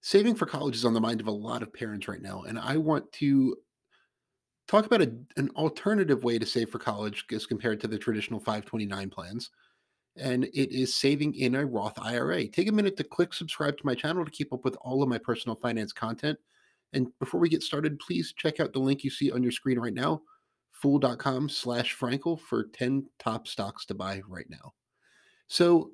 Saving for college is on the mind of a lot of parents right now, and I want to talk about an alternative way to save for college as compared to the traditional 529 plans, and it is saving in a Roth IRA. Take a minute to click subscribe to my channel to keep up with all of my personal finance content. And before we get started, please check out the link you see on your screen right now, fool.com/Frankel for 10 top stocks to buy right now. So,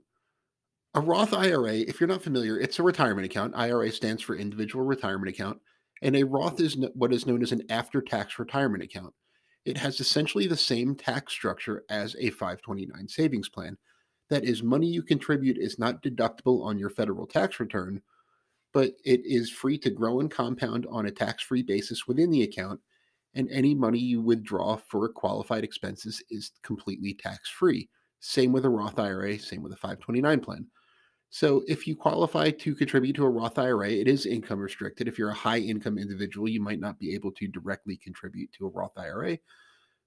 a Roth IRA, if you're not familiar, it's a retirement account. IRA stands for individual retirement account, and a Roth is what is known as an after-tax retirement account. It has essentially the same tax structure as a 529 savings plan. That is, money you contribute is not deductible on your federal tax return, but it is free to grow and compound on a tax-free basis within the account, and any money you withdraw for qualified expenses is completely tax-free. Same with a Roth IRA, same with a 529 plan. So if you qualify to contribute to a Roth IRA, it is income restricted. If you're a high income individual, you might not be able to directly contribute to a Roth IRA.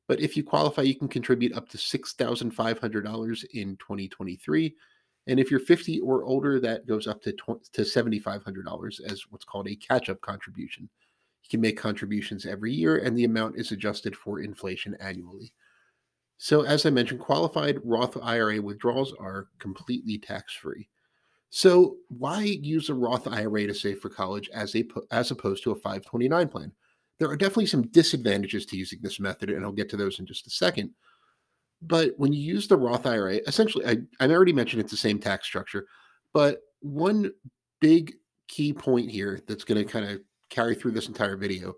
But if you qualify, you can contribute up to $6,500 in 2023. And if you're 50 or older, that goes up to $7,500 as what's called a catch-up contribution. You can make contributions every year, and the amount is adjusted for inflation annually. So as I mentioned, qualified Roth IRA withdrawals are completely tax-free. So why use a Roth IRA to save for college as opposed to a 529 plan? There are definitely some disadvantages to using this method, and I'll get to those in just a second. But when you use the Roth IRA, essentially, I already mentioned it's the same tax structure, but one big key point here that's going to kind of carry through this entire video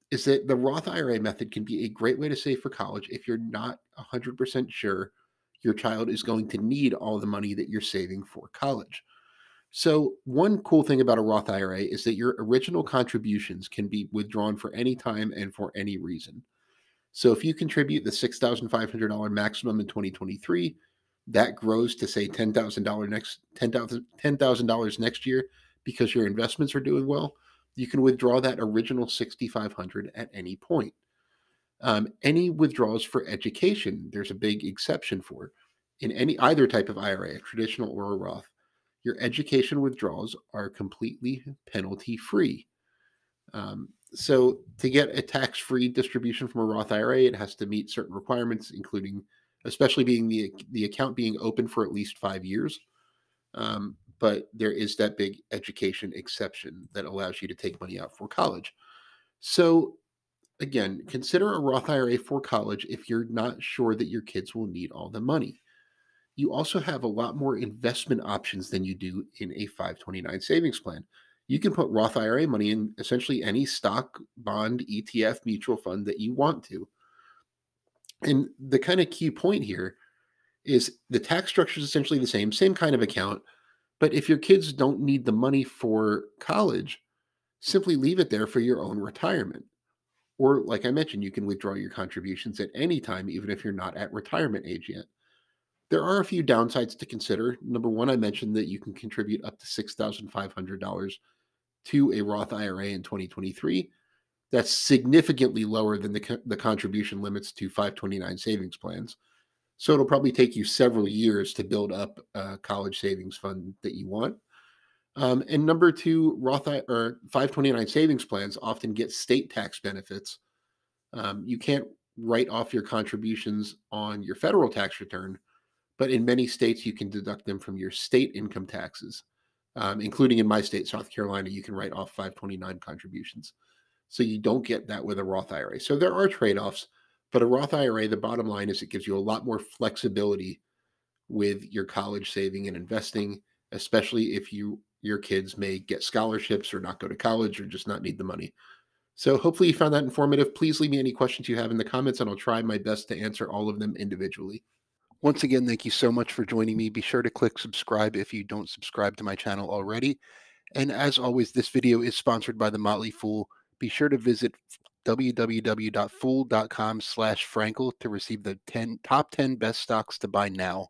is that the Roth IRA method can be a great way to save for college if you're not 100% sure your child is going to need all the money that you're saving for college. So, one cool thing about a Roth IRA is that your original contributions can be withdrawn for any time and for any reason. So, if you contribute the $6,500 maximum in 2023, that grows to say $10,000 next year because your investments are doing well. You can withdraw that original 6,500 at any point. Any withdrawals for education, there's a big exception for. In either type of IRA, a traditional or a Roth, your education withdrawals are completely penalty free. So to get a tax-free distribution from a Roth IRA, it has to meet certain requirements, including especially being the account being open for at least 5 years. But there is that big education exception that allows you to take money out for college. So again, consider a Roth IRA for college if you're not sure that your kids will need all the money. You also have a lot more investment options than you do in a 529 savings plan. You can put Roth IRA money in essentially any stock, bond, ETF, mutual fund that you want to. And the kind of key point here is the tax structure is essentially the same kind of account. But if your kids don't need the money for college, simply leave it there for your own retirement. Or, like I mentioned, you can withdraw your contributions at any time, even if you're not at retirement age yet. There are a few downsides to consider. Number one, I mentioned that you can contribute up to $6,500 to a Roth IRA in 2023. That's significantly lower than the contribution limits to 529 savings plans. So it'll probably take you several years to build up a college savings fund that you want. And number two, or 529 savings plans often get state tax benefits. You can't write off your contributions on your federal tax return, but in many states, you can deduct them from your state income taxes, including in my state, South Carolina, you can write off 529 contributions. So you don't get that with a Roth IRA. So there are trade-offs, but a Roth IRA, the bottom line is it gives you a lot more flexibility with your college saving and investing, especially if your kids may get scholarships or not go to college or just not need the money. So hopefully you found that informative. Please leave me any questions you have in the comments, and I'll try my best to answer all of them individually. Once again, thank you so much for joining me. Be sure to click subscribe if you don't subscribe to my channel already. And as always, this video is sponsored by The Motley Fool. Be sure to visit www.fool.com/Frankel to receive the top 10 best stocks to buy now.